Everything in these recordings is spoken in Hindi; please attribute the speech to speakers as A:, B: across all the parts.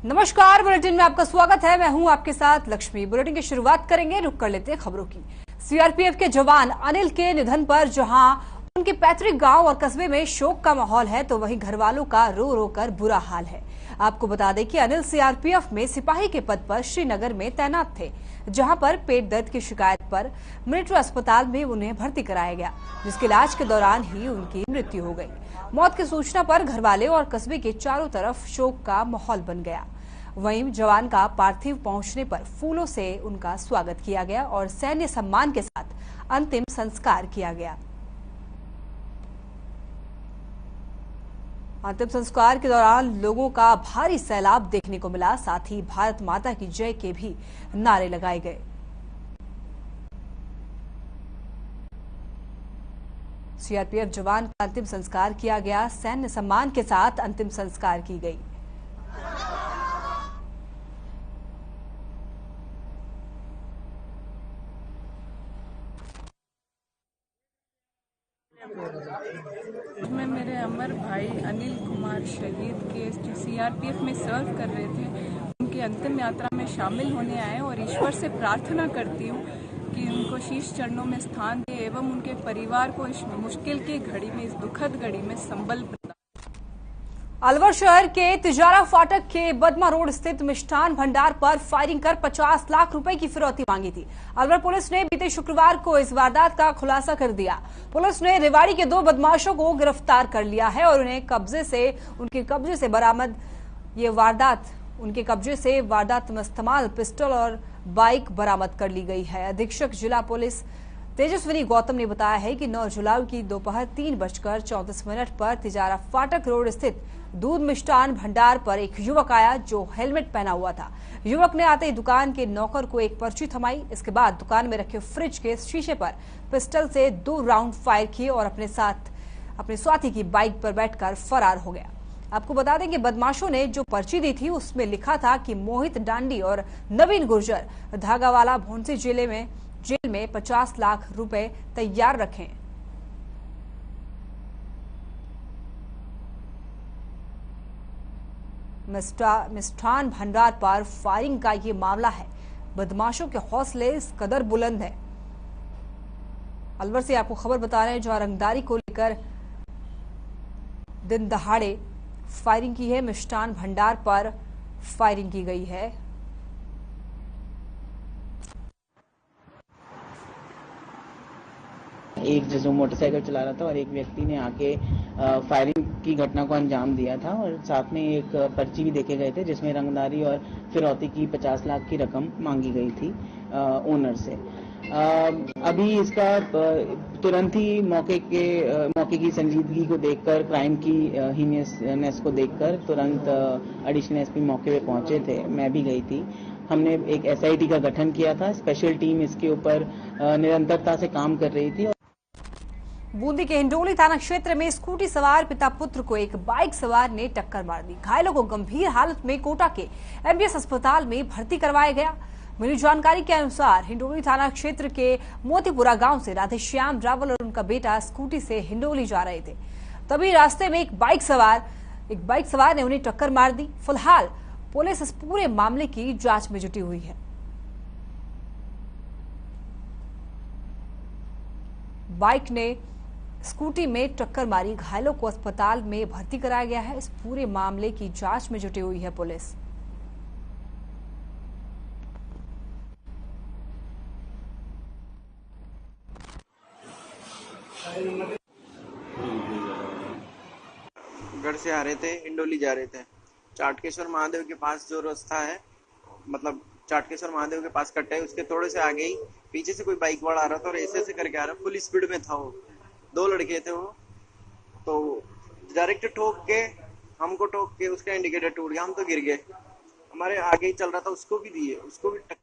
A: नमस्कार, बुलेटिन में आपका स्वागत है। मैं हूं आपके साथ लक्ष्मी। बुलेटिन की शुरुआत करेंगे, रुक कर लेते हैं खबरों की। सीआरपीएफ के जवान अनिल के निधन पर जहां उनके पैतृक गांव और कस्बे में शोक का माहौल है, तो वहीं घर वालों का रो रो कर बुरा हाल है। आपको बता दें कि अनिल सीआरपीएफ में सिपाही के पद पर श्रीनगर में तैनात थे, जहां पर पेट दर्द की शिकायत पर मिलिट्री अस्पताल में उन्हें भर्ती कराया गया, जिसके इलाज के दौरान ही उनकी मृत्यु हो गई। मौत की सूचना पर घरवाले और कस्बे के चारों तरफ शोक का माहौल बन गया। वहीं जवान का पार्थिव पहुंचने पर फूलों से उनका स्वागत किया गया और सैन्य सम्मान के साथ अंतिम संस्कार किया गया। अंतिम संस्कार के दौरान लोगों का भारी सैलाब देखने को मिला, साथ ही भारत माता की जय के भी नारे लगाए गए। सीआरपीएफ जवान का अंतिम संस्कार किया गया, सैन्य सम्मान के साथ अंतिम संस्कार की गई।
B: मैं मेरे अमर भाई अनिल कुमार शहीद के सीआरपीएफ में सर्व कर रहे थे, उनकी अंतिम यात्रा में शामिल होने आए और ईश्वर से प्रार्थना करती हूँ कि उनको शीश चरणों में स्थान दे एवं उनके परिवार को इस मुश्किल की घड़ी में, इस दुखद घड़ी में संबल प्रदान।
A: अलवर शहर के तिजारा फाटक के बदमा रोड स्थित मिष्ठान भंडार पर फायरिंग कर 50 लाख रुपए की फिरौती मांगी थी। अलवर पुलिस ने बीते शुक्रवार को इस वारदात का खुलासा कर दिया। पुलिस ने रेवाड़ी के 2 बदमाशों को गिरफ्तार कर लिया है और उनके कब्जे से वारदात में इस्तेमाल पिस्टल और बाइक बरामद कर ली गई है। अधीक्षक जिला पुलिस तेजस्विनी गौतम ने बताया है कि 9 जुलाई की दोपहर 3:34 पर तिजारा फाटक रोड स्थित दूध मिष्ठान भंडार पर एक युवक आया जो हेलमेट पहना हुआ था। युवक ने आते ही दुकान के नौकर को एक पर्ची थमाई। इसके बाद दुकान में रखे फ्रिज के शीशे पर पिस्टल से 2 राउंड फायर किए और अपने साथी की बाइक पर बैठकर फरार हो गया। आपको बता दें कि बदमाशों ने जो पर्ची दी थी उसमें लिखा था कि मोहित डांडी और नवीन गुर्जर धागावाला भोंसी जेल में 50 लाख रुपए तैयार रखें। मिष्ठान भंडार पर फायरिंग का ये मामला है। बदमाशों के हौसले इस कदर बुलंद है। अलवर से आपको खबर बता रहे हैं, जहां रंगदारी को लेकर दिन दहाड़े फायरिंग की है। मिष्ठान भंडार पर फायरिंग की गई है।
C: एक जो मोटरसाइकिल चला रहा था और एक व्यक्ति ने आके फायरिंग की घटना को अंजाम दिया था और साथ में एक पर्ची भी देखे गए थे जिसमें रंगदारी और फिरौती की 50 लाख की रकम मांगी गई थी ओनर से। अभी इसका तुरंत ही मौके की संजीदगी को देखकर, क्राइम की हीनियसनेस को देखकर तुरंत एडिशनल एसपी मौके पे पहुंचे थे। मैं भी गई थी। हमने एक एसआईटी का गठन किया था। स्पेशल टीम इसके ऊपर निरंतरता से काम कर रही थी।
A: बूंदी के हिंडोली थाना क्षेत्र में स्कूटी सवार पिता पुत्र को एक बाइक सवार ने टक्कर मार दी। घायलों को गंभीर हालत में कोटा के एमबीएस अस्पताल में भर्ती करवाया गया। मिली जानकारी के अनुसार हिंडोली थाना क्षेत्र के मोतीपुरा गांव से राधेश्याम रावल और उनका बेटा स्कूटी से हिंडोली जा रहे थे। तभी रास्ते में एक बाइक सवार ने उन्हें टक्कर मार दी। फिलहाल पुलिस इस पूरे मामले की जांच में जुटी हुई है। बाइक ने स्कूटी में टक्कर मारी, घायलों को अस्पताल में भर्ती कराया गया है। इस पूरे मामले की जांच में जुटी हुई है पुलिस।
D: घर से आ रहे थे, हिंडोली जा रहे थे। चाटकेश्वर महादेव के पास जो रास्ता है, मतलब चाटकेश्वर महादेव के पास कट्टा है, उसके थोड़े से आगे ही पीछे से कोई बाइक वाला आ रहा था और ऐसे करके आ रहा, फुल स्पीड में था। वो 2 लड़के थे, वो तो डायरेक्ट हमको ठोक के उसका इंडिकेटर टूट गया, हम तो गिर गए। हमारे आगे ही चल रहा था, उसको भी टक्कर।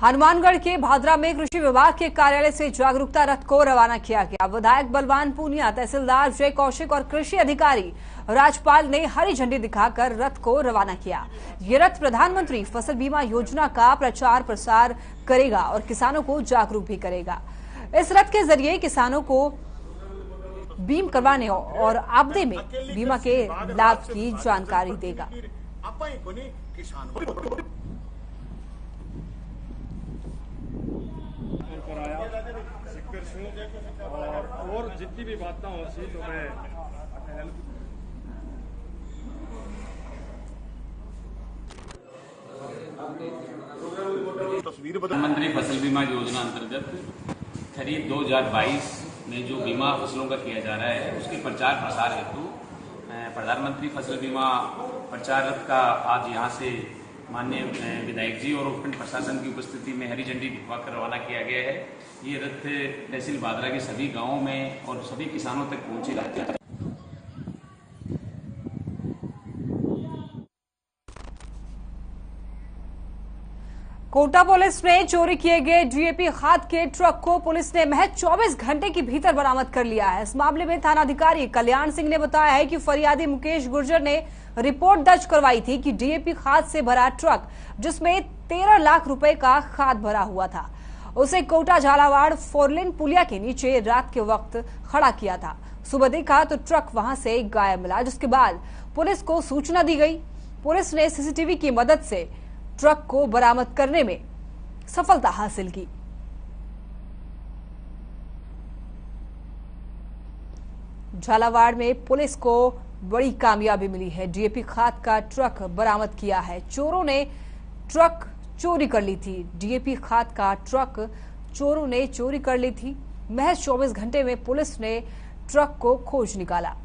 A: हनुमानगढ़ के भादरा में कृषि विभाग के कार्यालय से जागरूकता रथ को रवाना किया गया। विधायक बलवान पूनिया, तहसीलदार जय कौशिक और कृषि अधिकारी राजपाल ने हरी झंडी दिखाकर रथ को रवाना किया। ये रथ प्रधानमंत्री फसल बीमा योजना का प्रचार प्रसार करेगा और किसानों को जागरूक भी करेगा। इस रथ के जरिए किसानों को बीमा करवाने और आपदे में बीमा के लाभ की जानकारी देगा।
E: आपण कोणी किसान
F: और जितनी भी बातें हो सी तो मैं
G: प्रधानमंत्री फसल बीमा योजना अंतर्गत खरीफ 2022 में जो बीमा फसलों का किया जा रहा है उसके प्रचार प्रसार हेतु प्रधानमंत्री फसल बीमा प्रचार रथ का आज यहाँ से माननीय विधायक जी और उपखंड प्रशासन की उपस्थिति में हरी झंडी दिखवाकर रवाना किया गया है। ये रथ तहसील भादरा के सभी गांवों में और सभी किसानों तक पहुंचेगा।
A: कोटा पुलिस ने चोरी किए गए डीएपी खाद के ट्रक को पुलिस ने महज 24 घंटे के भीतर बरामद कर लिया है। इस मामले में थानाधिकारी कल्याण सिंह ने बताया है कि फरियादी मुकेश गुर्जर ने रिपोर्ट दर्ज करवाई थी कि डीएपी खाद से भरा ट्रक जिसमें 13 लाख रुपए का खाद भरा हुआ था उसे कोटा झालावाड़ फोरलेन पुलिया के नीचे रात के वक्त खड़ा किया था। सुबह देखा तो ट्रक वहां से गायब मिला, जिसके बाद पुलिस को सूचना दी गई। पुलिस ने सीसीटीवी की मदद से ट्रक को बरामद करने में सफलता हासिल की। झालावाड़ में पुलिस को बड़ी कामयाबी मिली है। डीएपी खाद का ट्रक बरामद किया है। चोरों ने ट्रक चोरी कर ली थी। डीएपी खाद का ट्रक चोरों ने चोरी कर ली थी। महज 24 घंटे में पुलिस ने ट्रक को खोज निकाला।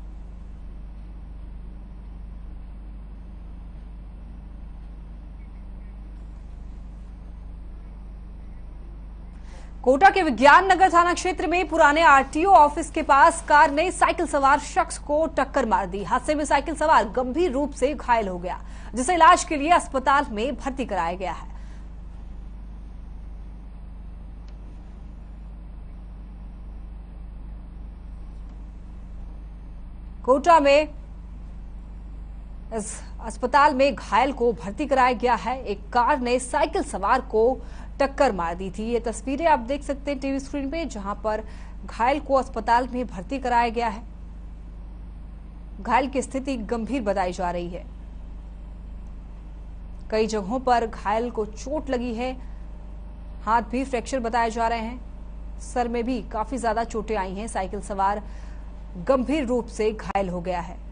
A: कोटा के विज्ञान नगर थाना क्षेत्र में पुराने आरटीओ ऑफिस के पास कार ने साइकिल सवार शख्स को टक्कर मार दी। हादसे में साइकिल सवार गंभीर रूप से घायल हो गया, जिसे इलाज के लिए अस्पताल में भर्ती कराया गया है। कोटा में इस अस्पताल में घायल को भर्ती कराया गया है। एक कार ने साइकिल सवार को टक्कर मार दी थी। ये तस्वीरें आप देख सकते हैं टीवी स्क्रीन पे, जहां पर घायल को अस्पताल में भर्ती कराया गया है। घायल की स्थिति गंभीर बताई जा रही है। कई जगहों पर घायल को चोट लगी है। हाथ भी फ्रैक्चर बताए जा रहे हैं। सर में भी काफी ज्यादा चोटें आई हैं। साइकिल सवार गंभीर रूप से घायल हो गया है।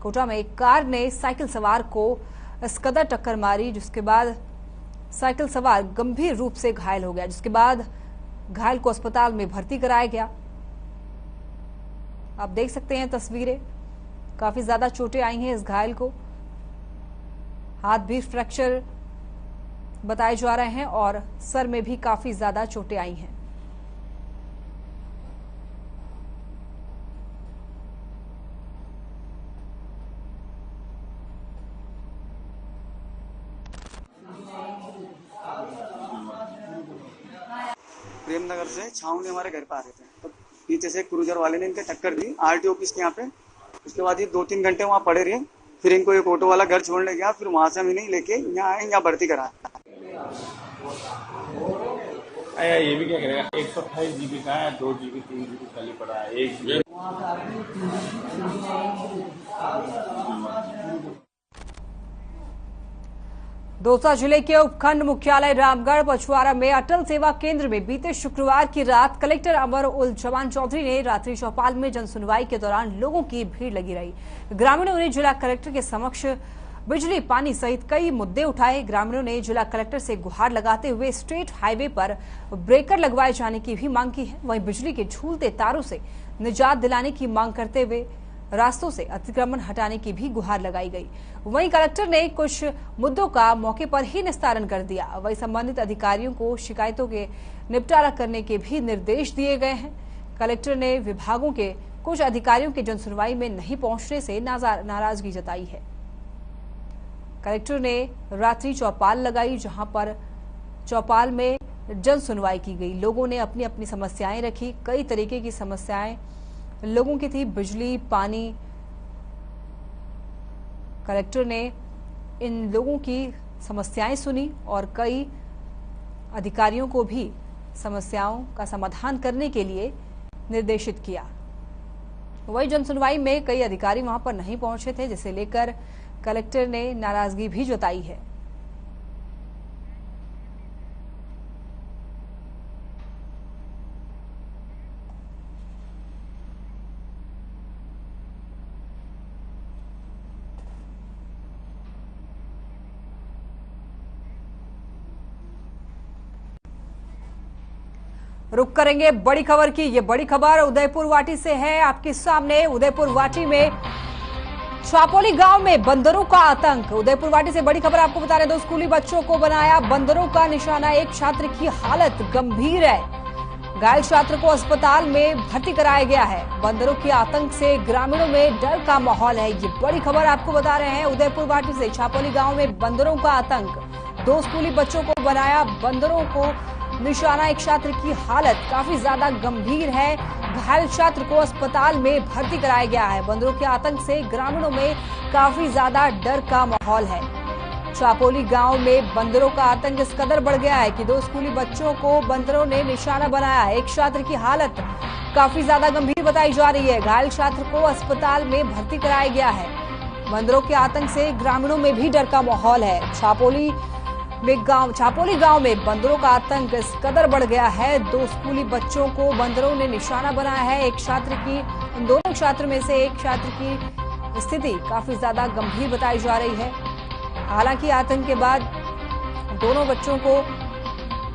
A: कोटा में एक कार ने साइकिल सवार को इस कदर टक्कर मारी, जिसके बाद साइकिल सवार गंभीर रूप से घायल हो गया, जिसके बाद घायल को अस्पताल में भर्ती कराया गया। आप देख सकते हैं तस्वीरें, काफी ज्यादा चोटें आई हैं इस घायल को। हाथ भी फ्रैक्चर बताए जा रहे हैं और सर में भी काफी ज्यादा चोटें आई हैं।
D: प्रेमनगर से छावनी हमारे घर पर आ रहे थे, तो पीछे से क्रूजर वाले ने इनके टक्कर दी आरटीओ ऑफिस के यहाँ पे। उसके बाद ये 2-3 घंटे वहाँ पड़े रहे। फिर इनको एक ऑटो वाला घर छोड़ने गया, फिर वहां से हम इन्हें लेके यहाँ आए, यहाँ भर्ती कराया।
F: ये भी क्या करेगा, 128 GB का है, 2 GB 3 GB खाली पड़ा है। 1 GB
A: दौसा जिले के उपखंड मुख्यालय रामगढ़ पछवाड़ा में अटल सेवा केंद्र में बीते शुक्रवार की रात कलेक्टर अमर उल जमान चौधरी ने रात्रि चौपाल में जनसुनवाई के दौरान लोगों की भीड़ लगी रही। ग्रामीणों ने जिला कलेक्टर के समक्ष बिजली, पानी सहित कई मुद्दे उठाए। ग्रामीणों ने जिला कलेक्टर से गुहार लगाते हुए स्टेट हाईवे पर ब्रेकर लगवाए जाने की भी मांग की है। वहीं बिजली के झूलते तारों से निजात दिलाने की मांग करते हुए रास्तों से अतिक्रमण हटाने की भी गुहार लगाई गई। वहीं कलेक्टर ने कुछ मुद्दों का मौके पर ही निस्तारण कर दिया। वहीं संबंधित अधिकारियों को शिकायतों के निपटारा करने के भी निर्देश दिए गए हैं। कलेक्टर ने विभागों के कुछ अधिकारियों के जनसुनवाई में नहीं पहुंचने से नाराजगी जताई है। कलेक्टर ने रात्रि चौपाल लगाई, जहां पर चौपाल में जन सुनवाई की गई। लोगों ने अपनी अपनी समस्याएं रखी। कई तरीके की समस्याएं लोगों की थी, बिजली, पानी। कलेक्टर ने इन लोगों की समस्याएं सुनी और कई अधिकारियों को भी समस्याओं का समाधान करने के लिए निर्देशित किया। वही जनसुनवाई में कई अधिकारी वहां पर नहीं पहुंचे थे, जिसे लेकर कलेक्टर ने नाराजगी भी जताई है। रुक करेंगे बड़ी खबर की। ये बड़ी खबर उदयपुर वाटी से है आपके सामने। उदयपुर वाटी में छापोली गांव में बंदरों का आतंक। उदयपुर वाटी से बड़ी खबर आपको बता रहे, 2 स्कूली बच्चों को बनाया बंदरों का निशाना। एक छात्र की हालत गंभीर है, घायल छात्र को अस्पताल में भर्ती कराया गया है। बंदरों के आतंक से ग्रामीणों में डर का माहौल है। ये बड़ी खबर आपको बता रहे हैं उदयपुर वाटी से। छापोली गांव में बंदरों का आतंक, 2 स्कूली बच्चों को बनाया बंदरों को निशाना। एक छात्र की हालत काफी ज्यादा गंभीर है, घायल छात्र को अस्पताल में भर्ती कराया गया है। बंदरों के आतंक से ग्रामीणों में काफी ज्यादा डर का माहौल है। छापोली गांव में बंदरों का आतंक इस कदर बढ़ गया है कि 2 स्कूली बच्चों को बंदरों ने निशाना बनाया है। एक छात्र की हालत काफी ज्यादा गंभीर बताई जा रही है, घायल छात्र को अस्पताल में भर्ती कराया गया है। बंदरों के आतंक से ग्रामीणों में भी डर का माहौल है। छापोली गांव में बंदरों का आतंक इस कदर बढ़ गया है, 2 स्कूली बच्चों को बंदरों ने निशाना बनाया है। एक छात्र की, इन दोनों छात्र में से एक छात्र की स्थिति काफी ज्यादा गंभीर बताई जा रही है। हालांकि आतंक के बाद दोनों बच्चों को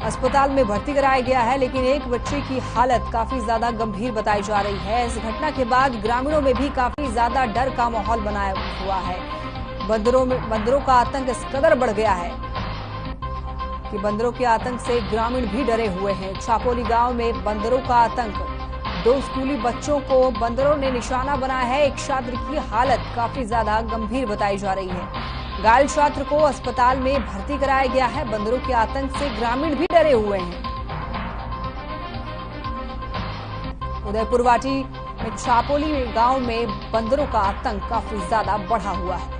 A: अस्पताल में भर्ती कराया गया है, लेकिन एक बच्चे की हालत काफी ज्यादा गंभीर बताई जा रही है। इस घटना के बाद ग्रामीणों में भी काफी ज्यादा डर का माहौल बनाया हुआ है। बंदरों का आतंक इस कदर बढ़ गया है कि बंदरों के आतंक से ग्रामीण भी डरे हुए हैं। छापोली गांव में बंदरों का आतंक, 2 स्कूली बच्चों को बंदरों ने निशाना बनाया है। एक छात्र की हालत काफी ज्यादा गंभीर बताई जा रही है। घायल छात्र को अस्पताल में भर्ती कराया गया है। बंदरों के आतंक से ग्रामीण भी डरे हुए हैं। उदयपुर वाटी में छापोली गांव में बंदरों का आतंक काफी ज्यादा बढ़ा हुआ है।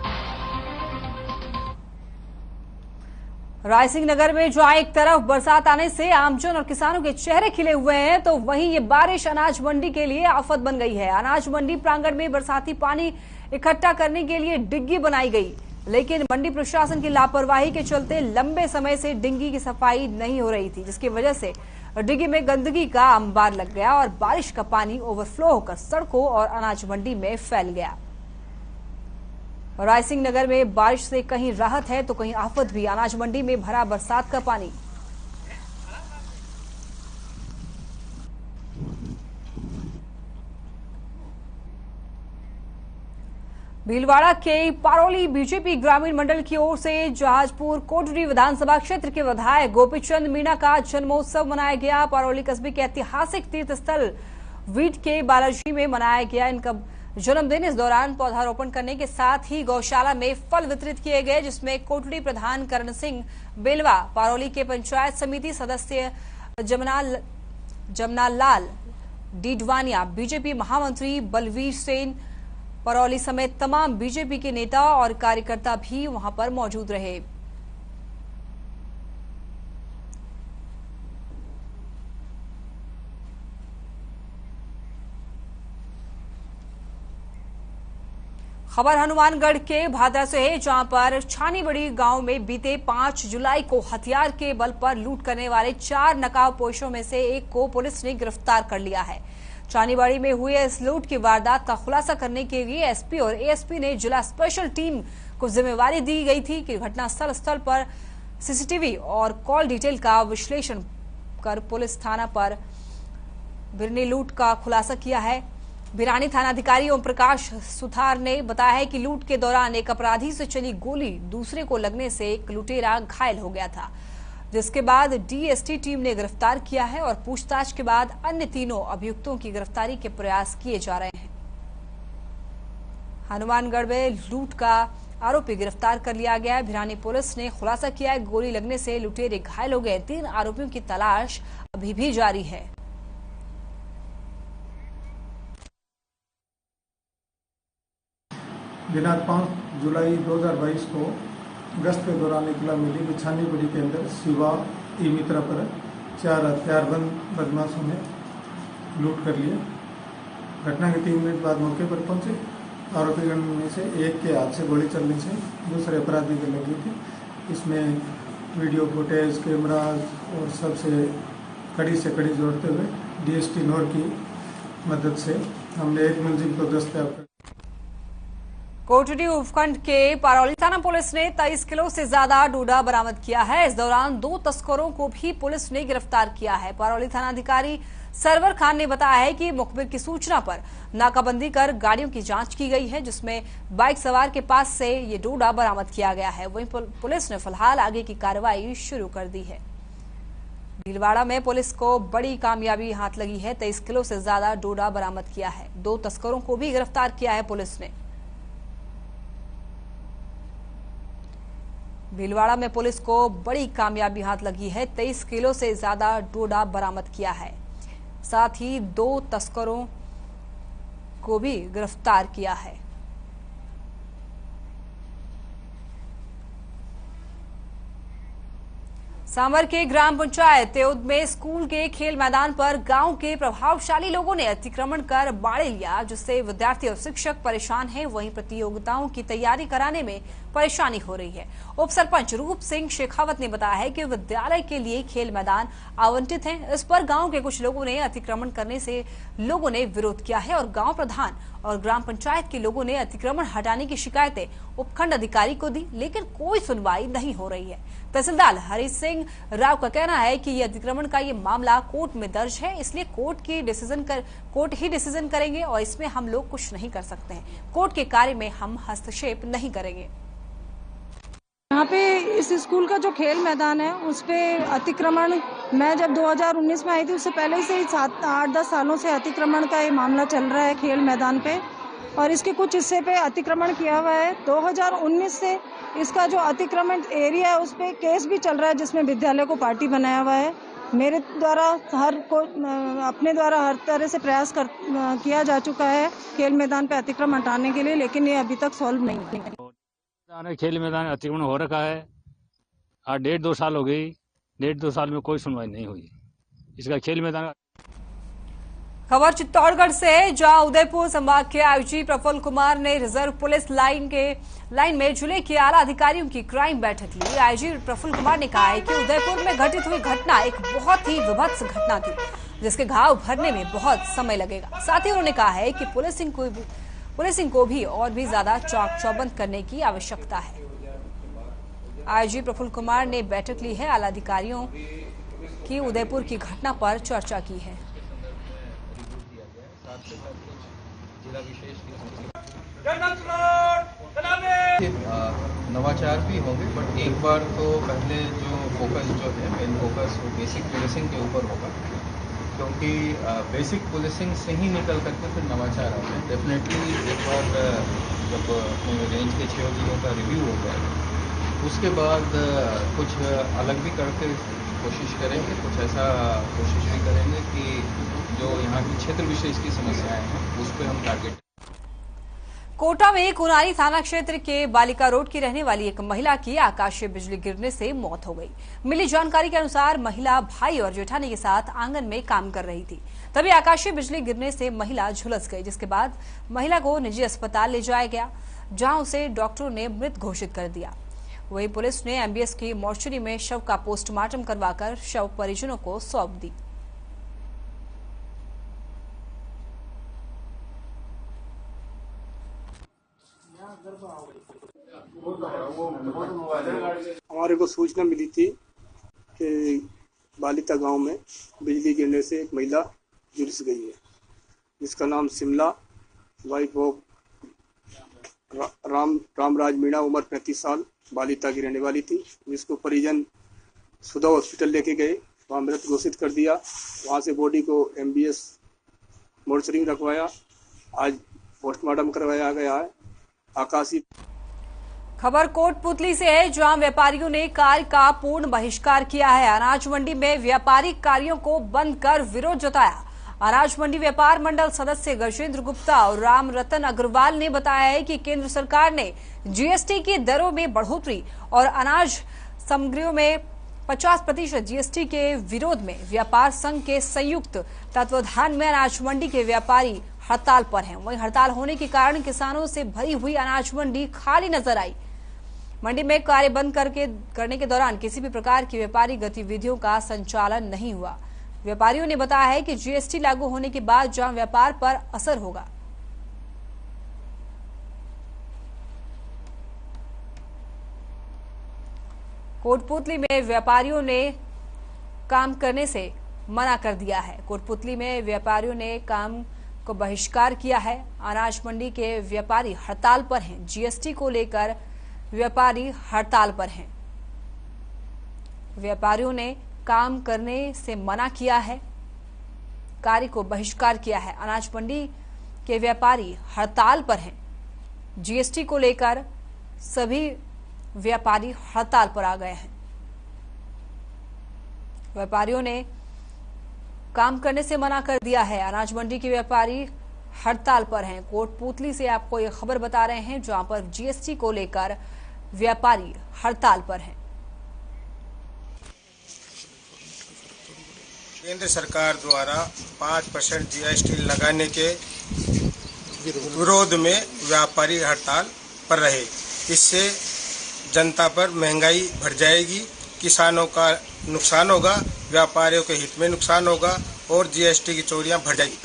A: रायसिंह नगर में जहां एक तरफ बरसात आने से आमजन और किसानों के चेहरे खिले हुए हैं, तो वहीं ये बारिश अनाज मंडी के लिए आफत बन गई है। अनाज मंडी प्रांगण में बरसाती पानी इकट्ठा करने के लिए डिग्गी बनाई गई, लेकिन मंडी प्रशासन की लापरवाही के चलते लंबे समय से डिग्गी की सफाई नहीं हो रही थी, जिसकी वजह से डिग्गी में गंदगी का अंबार लग गया और बारिश का पानी ओवरफ्लो होकर सड़कों और अनाज मंडी में फैल गया। रायसिंह नगर में बारिश से कहीं राहत है तो कहीं आफत भी। अनाज मंडी में भरा बरसात का पानी। भीलवाड़ा के पारोली बीजेपी ग्रामीण मंडल की ओर से जहाजपुर कोटरी विधानसभा क्षेत्र के विधायक गोपीचंद मीणा का जन्मोत्सव मनाया गया। पारोली कस्बे के ऐतिहासिक तीर्थ स्थल वीट के बालाजी में मनाया गया इनका जन्मदिन। इस दौरान पौधारोपण करने के साथ ही गौशाला में फल वितरित किए गए, जिसमें कोटड़ी प्रधान करण सिंह बेलवा, पारोली के पंचायत समिति सदस्य जमनालाल डीडवानिया, बीजेपी महामंत्री बलवीर सेन परौली समेत तमाम बीजेपी के नेता और कार्यकर्ता भी वहां पर मौजूद रहे। खबर हनुमानगढ़ के भादरा से है, जहां पर छानीबड़ी गांव में बीते 5 जुलाई को हथियार के बल पर लूट करने वाले 4 नकाबपोशों में से एक को पुलिस ने गिरफ्तार कर लिया है। छानीबड़ी में हुए इस लूट की वारदात का खुलासा करने के लिए एसपी और एएसपी ने जिला स्पेशल टीम को जिम्मेवारी दी गई थी कि घटनास्थल पर सीसीटीवी और कॉल डिटेल का विश्लेषण कर पुलिस थाना पर बिरनी लूट का खुलासा किया है। भिरानी थानाधिकारी ओम प्रकाश सुथार ने बताया है कि लूट के दौरान एक अपराधी से चली गोली दूसरे को लगने से एक लुटेरा घायल हो गया था, जिसके बाद डीएसटी टीम ने गिरफ्तार किया है और पूछताछ के बाद अन्य तीनों अभियुक्तों की गिरफ्तारी के प्रयास किए जा रहे हैं। हनुमानगढ़ में लूट का आरोपी गिरफ्तार कर लिया गया है। भिरानी पुलिस ने खुलासा किया है गोली लगने से लुटेरे घायल हो गए। 3 आरोपियों की तलाश अभी भी जारी है।
E: दिनांक 5 जुलाई 2022 को गश्त के दौरान इतला मिली कि छानीबड़ी के अंदर शिवा ई मित्रा पर 4 हथियारबंद बदमाशों ने लूट कर लिए। घटना के 3 मिनट बाद मौके पर पहुंचे। आरोपीगण में से एक के हाथ से गोली चलने से दूसरे अपराधी को लगी थी। इसमें वीडियो फुटेज, कैमरा और सबसे कड़ी से कड़ी जोड़ते हुए DST नौर की मदद से हमने एक मुलजिम को दस्तयाब कर।
A: कोटड़ी उपखंड के पारौली थाना पुलिस ने 23 किलो से ज्यादा डोडा बरामद किया है। इस दौरान 2 तस्करों को भी पुलिस ने गिरफ्तार किया है। पारौली थानाधिकारी सरवर खान ने बताया है कि मुखबिर की सूचना पर नाकाबंदी कर गाड़ियों की जांच की गई है, जिसमें बाइक सवार के पास से ये डोडा बरामद किया गया है। वहीं पुलिस ने फिलहाल आगे की कार्रवाई शुरू कर दी है। भीलवाड़ा में पुलिस को बड़ी कामयाबी हाथ लगी है। 23 किलो से ज्यादा डोडा बरामद किया है। 2 तस्करों को भी गिरफ्तार किया है पुलिस ने। भीलवाड़ा में पुलिस को बड़ी कामयाबी हाथ लगी है। 23 किलो से ज्यादा डोडा बरामद किया है। साथ ही 2 तस्करों को भी गिरफ्तार किया है। सांबर के ग्राम पंचायत तेउद में स्कूल के खेल मैदान पर गांव के प्रभावशाली लोगों ने अतिक्रमण कर बाड़े लिया, जिससे विद्यार्थी और शिक्षक परेशान हैं। वहीं प्रतियोगिताओं की तैयारी कराने में परेशानी हो रही है। उप सरपंच रूप सिंह शेखावत ने बताया है कि विद्यालय के लिए खेल मैदान आवंटित हैं। इस पर गांव के कुछ लोगों ने अतिक्रमण करने से लोगों ने विरोध किया है और गांव प्रधान और ग्राम पंचायत के लोगों ने अतिक्रमण हटाने की शिकायतें उपखंड अधिकारी को दी, लेकिन कोई सुनवाई नहीं हो रही है। तहसीलदार हरि सिंह राव का कहना है कि ये अतिक्रमण का ये मामला कोर्ट में दर्ज है, इसलिए कोर्ट ही डिसीजन करेंगे और इसमें हम लोग कुछ नहीं कर सकते हैं। कोर्ट के कार्य में हम हस्तक्षेप नहीं करेंगे।
H: यहाँ पे इस स्कूल का जो खेल मैदान है उस पे अतिक्रमण, मैं जब 2019 में आई थी उससे पहले से ही 8-10 सालों से अतिक्रमण का ये मामला चल रहा है खेल मैदान पे, और इसके कुछ हिस्से पे अतिक्रमण किया हुआ है। 2019 से इसका जो अतिक्रमण एरिया है उस पे केस भी चल रहा है, जिसमें विद्यालय को पार्टी बनाया हुआ है। मेरे द्वारा अपने द्वारा हर तरह से प्रयास किया जा चुका है खेल मैदान पे अतिक्रमण हटाने के लिए, लेकिन ये अभी तक सॉल्व नहीं है।
I: खेल मैदान अतिक्रमण हो रखा है, 1.5-2 साल हो गई। 1.5-2 साल में कोई सुनवाई नहीं हुई इसका खेल मैदान।
A: खबर चित्तौड़गढ़ से, जहां उदयपुर संभाग के आईजी प्रफुल्ल कुमार ने रिजर्व पुलिस लाइन में जिले के आला अधिकारियों की क्राइम बैठक ली। आईजी प्रफुल्ल कुमार ने कहा है कि उदयपुर में घटित हुई घटना एक बहुत ही विभत्स घटना थी, जिसके घाव भरने में बहुत समय लगेगा। साथ ही उन्होंने कहा है कि पुलिसिंग को भी और भी ज्यादा चाक चौबंद करने की आवश्यकता है। आईजी प्रफुल्ल कुमार ने बैठक ली है। आला अधिकारियों की उदयपुर की घटना पर चर्चा की है।
J: नवाचार भी होंगे, बट एक बार तो पहले जो फोकस जो है मेन फोकस वो बेसिक पुलिसिंग के ऊपर होगा, क्योंकि बेसिक पुलिसिंग से ही निकल करके फिर नवाचार आते हैं। डेफिनेटली एक बार जब रेंज के 6 जिलों का रिव्यू हो जाए उसके बाद कुछ अलग भी करके कोशिश करेंगे, कुछ ऐसा कोशिश भी करेंगे कि जो यहाँ की क्षेत्र विशेष की समस्याएं हैं उस पर हम टारगेट।
A: कोटा में कुनारी थाना क्षेत्र के बालिका रोड की रहने वाली एक महिला की आकाशीय बिजली गिरने से मौत हो गई। मिली जानकारी के अनुसार महिला भाई और जेठानी के साथ आंगन में काम कर रही थी, तभी आकाशीय बिजली गिरने से महिला झुलस गई, जिसके बाद महिला को निजी अस्पताल ले जाया गया, जहां उसे डॉक्टरों ने मृत घोषित कर दिया। वहीं पुलिस ने एमबीएस की मोर्चरी में शव का पोस्टमार्टम करवाकर शव परिजनों को सौंप दी।
K: हमारे को सूचना मिली थी कि बालिता गांव में बिजली गिरने से एक महिला झुलस गई है, जिसका नाम शिमला वाइफ ऑफ रामराज मीणा, उम्र 35 साल, बालिता की रहने वाली थी, जिसको परिजन सुधा हॉस्पिटल लेके गए, वहाँ मृत घोषित कर दिया। वहाँ से बॉडी को एमबीएस मोर्चरी में रखवाया, आज पोस्टमार्टम करवाया गया है। आकाशी
A: खबर कोटपुतली से है, जहां व्यापारियों ने कार्य का पूर्ण बहिष्कार किया है। अनाज मंडी में व्यापारिक कार्यों को बंद कर विरोध जताया। अनाज मंडी व्यापार मंडल सदस्य गजेंद्र गुप्ता और राम रतन अग्रवाल ने बताया है कि केंद्र सरकार ने जीएसटी की दरों में बढ़ोतरी और अनाज सामग्रियों में 50% जीएसटी के विरोध में व्यापार संघ के संयुक्त तत्वाधान में अनाज मंडी के व्यापारी हड़ताल पर हैं। वहीं हड़ताल होने के कारण किसानों से भरी हुई अनाज मंडी खाली नजर आई। मंडी में कार्य बंद करने के दौरान किसी भी प्रकार की व्यापारिक गतिविधियों का संचालन नहीं हुआ। व्यापारियों ने बताया है कि जीएसटी लागू होने के बाद जहां व्यापार पर असर होगा। कोटपुतली में व्यापारियों ने काम करने से मना कर दिया है। कोटपुतली में व्यापारियों ने काम को बहिष्कार किया है। अनाज मंडी के व्यापारी हड़ताल पर हैं। जीएसटी को लेकर व्यापारी हड़ताल पर हैं। व्यापारियों ने काम करने से मना किया है, कार्य को बहिष्कार किया है। अनाज मंडी के व्यापारी हड़ताल पर हैं। जीएसटी को लेकर सभी व्यापारी हड़ताल पर आ गए हैं। व्यापारियों ने काम करने से मना कर दिया है। अनाज मंडी के व्यापारी हड़ताल पर हैं। कोटपुतली से आपको ये खबर बता रहे हैं जहां पर जीएसटी को लेकर व्यापारी हड़ताल पर हैं।
L: केंद्र सरकार द्वारा 5% जीएसटी लगाने के विरोध में व्यापारी हड़ताल पर रहे। इससे जनता पर महंगाई बढ़ जाएगी, किसानों का नुकसान होगा, व्यापारियों के हित में नुकसान होगा और जीएसटी की चोरियां बढ़ जाएगी।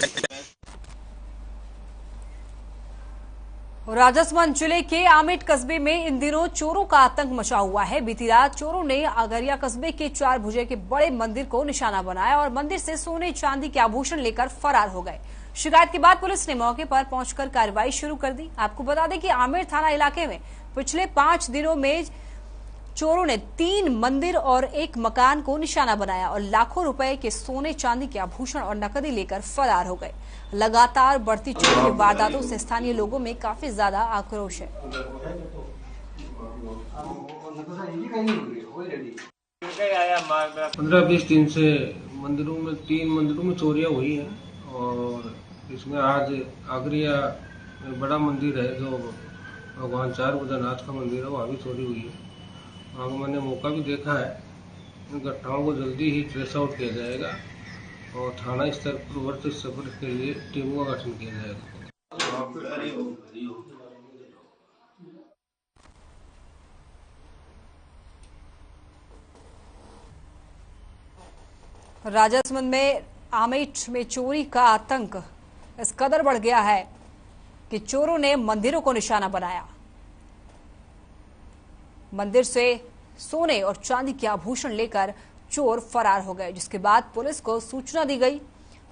A: राजसमंद जिले के आमेट कस्बे में इन दिनों चोरों का आतंक मचा हुआ है। बीती रात चोरों ने आगरिया कस्बे के 4 भुजे के बड़े मंदिर को निशाना बनाया और मंदिर से सोने चांदी के आभूषण लेकर फरार हो गए। शिकायत के बाद पुलिस ने मौके पर पहुंचकर कार्रवाई शुरू कर दी। आपको बता दें कि आमेर थाना इलाके में पिछले 5 दिनों में चोरों ने 3 मंदिर और 1 मकान को निशाना बनाया और लाखों रुपए के सोने चांदी के आभूषण और नकदी लेकर फरार हो गए। लगातार बढ़ती चोरी की वारदातों से स्थानीय लोगों में काफी ज्यादा आक्रोश है।
M: 15-20 दिन से 3 मंदिरों में चोरियां हुई हैं और इसमें आज आगरिया बड़ा मंदिर है जो भगवान 4 भुजानाथ का मंदिर है, वहाँ भी चोरी हुई है। वहाँ को मैंने मौका भी देखा है। इन घटनाओं को जल्दी ही ट्रेस आउट किया जाएगा और थाना स्तर पर वर्त सफर के लिए टीमों का गठन किया जाएगा।
A: राजसमंद में आमेट में चोरी का आतंक इस कदर बढ़ गया है कि चोरों ने मंदिरों को निशाना बनाया। मंदिर से सोने और चांदी के आभूषण लेकर चोर फरार हो गए, जिसके बाद पुलिस को सूचना दी गई।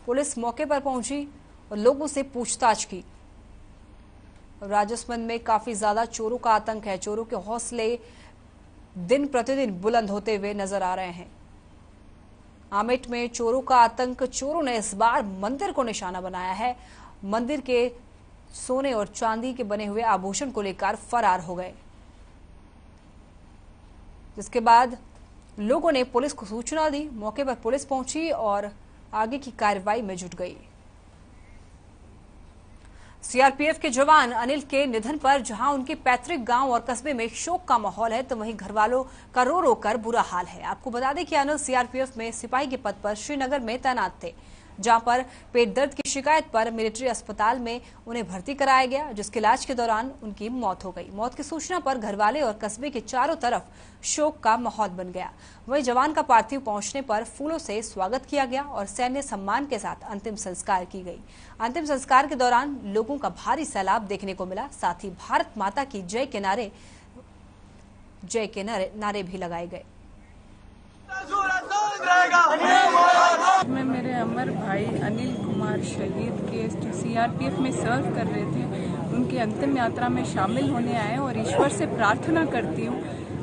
A: पुलिस मौके पर पहुंची और लोगों से पूछताछ की। राजसमंद में काफी ज्यादा चोरों का आतंक है। चोरों के हौसले दिन प्रतिदिन बुलंद होते हुए नजर आ रहे हैं। आमेट में चोरों का आतंक। चोरों ने इस बार मंदिर को निशाना बनाया है। मंदिर के सोने और चांदी के बने हुए आभूषण को लेकर फरार हो गए, जिसके बाद लोगों ने पुलिस को सूचना दी। मौके पर पुलिस पहुंची और आगे की कार्रवाई में जुट गई। सीआरपीएफ के जवान अनिल के निधन पर जहां उनके पैतृक गांव और कस्बे में शोक का माहौल है, तो वहीं घरवालों का रो रो कर बुरा हाल है। आपको बता दें कि अनिल सीआरपीएफ में सिपाही के पद पर श्रीनगर में तैनात थे, जहां पर पेट दर्द की शिकायत पर मिलिट्री अस्पताल में उन्हें भर्ती कराया गया, जिसके इलाज के दौरान उनकी मौत हो गई। मौत की सूचना पर घरवाले और कस्बे के चारों तरफ शोक का माहौल बन गया। वहीं जवान का पार्थिव पहुंचने पर फूलों से स्वागत किया गया और सैन्य सम्मान के साथ अंतिम संस्कार की गई। अंतिम संस्कार के दौरान लोगों का भारी सैलाब देखने को मिला। साथ ही भारत माता की जय के नारे भी लगाए गए।
B: मैं मेरे अमर भाई अनिल कुमार शहीद के सीआरपीएफ में सर्व कर रहे थे, उनकी अंतिम यात्रा में शामिल होने आए और ईश्वर से प्रार्थना करती हूँ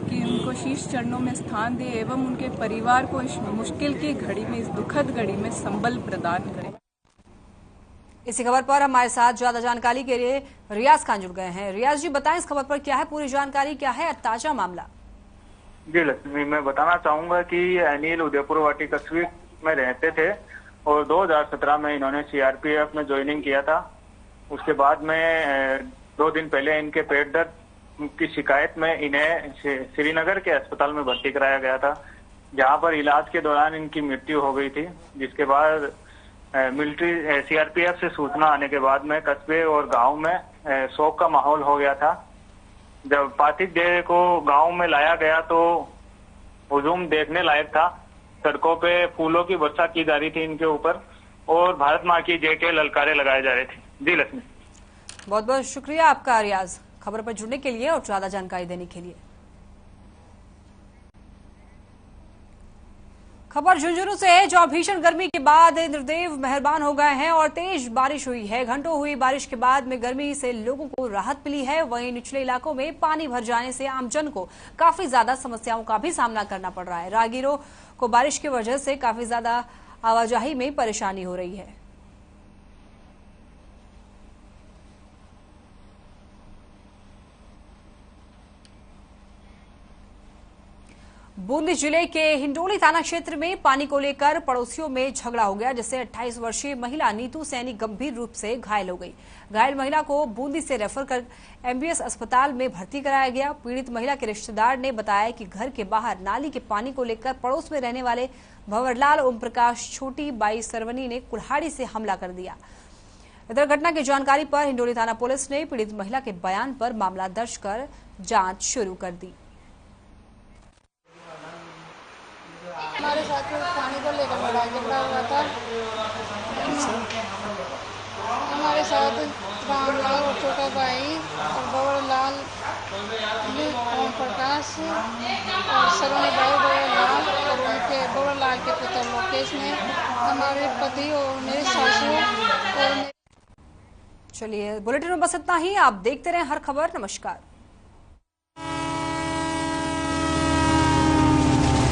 B: कि उनको शीश चरणों में स्थान दे एवं उनके परिवार को इस मुश्किल की घड़ी में, इस दुखद घड़ी में संबल प्रदान करे।
A: इसी खबर पर हमारे साथ ज्यादा जानकारी के लिए रियाज खान जुड़ गए हैं। रियाज जी, बताएं इस खबर पर क्या है पूरी जानकारी, क्या है ताजा मामला?
N: जी लक्ष्मी, मैं बताना चाहूंगा कि अनिल उदयपुर वाटी कस्बे में रहते थे और 2017 में इन्होंने सीआरपीएफ में ज्वाइनिंग किया था। उसके बाद में 2 दिन पहले इनके पेट दर्द की शिकायत में इन्हें श्रीनगर के अस्पताल में भर्ती कराया गया था, जहां पर इलाज के दौरान इनकी मृत्यु हो गई थी। जिसके बाद मिलिट्री सीआरपीएफ से सूचना आने के बाद में कस्बे और गांव में शोक का माहौल हो गया था। जब पार्थिव देह को गांव में लाया गया तो हुजूम देखने लायक था। सड़कों पे फूलों की वर्षा की जा रही थी इनके ऊपर और भारत माँ की जय के ललकारे लगाए जा रहे थे। जी लक्ष्मी,
A: बहुत बहुत शुक्रिया आपका रियाज, खबर पर जुड़ने के लिए और ज्यादा जानकारी देने के लिए। खबर झुंझुनू से है, जहां भीषण गर्मी के बाद इंद्रदेव मेहरबान हो गए हैं और तेज बारिश हुई है। घंटों हुई बारिश के बाद में गर्मी से लोगों को राहत मिली है। वहीं निचले इलाकों में पानी भर जाने से आमजन को काफी ज्यादा समस्याओं का भी सामना करना पड़ रहा है। राहगीरों को बारिश की वजह से काफी ज्यादा आवाजाही में परेशानी हो रही है। बूंदी जिले के हिंडोली थाना क्षेत्र में पानी को लेकर पड़ोसियों में झगड़ा हो गया, जिससे 28 वर्षीय महिला नीतू सैनी गंभीर रूप से घायल हो गई। घायल महिला को बूंदी से रेफर कर एमबीएस अस्पताल में भर्ती कराया गया। पीड़ित महिला के रिश्तेदार ने बताया कि घर के बाहर नाली के पानी को लेकर पड़ोस में रहने वाले भंवरलाल ओम प्रकाश छोटी बाई सरवनी ने कुल्हाड़ी से हमला कर दिया। इधर घटना की जानकारी पर हिंडोली थाना पुलिस ने पीड़ित महिला के बयान पर मामला दर्ज कर जांच शुरू कर दी।
O: हमारे साथ पानी को लेकर लड़ाई झगड़ा हुआ था। हमारे साथ रामलाल और छोटा भाई और बवरलाल ओम प्रकाश और सरवनी भाई बवरलाल और उनके बवरलाल के पुत्र लोकेश ने हमारे पति और मेरे सासू और
A: चलिए बुलेटिन में बस इतना ही। आप देखते रहें हर खबर। नमस्कार।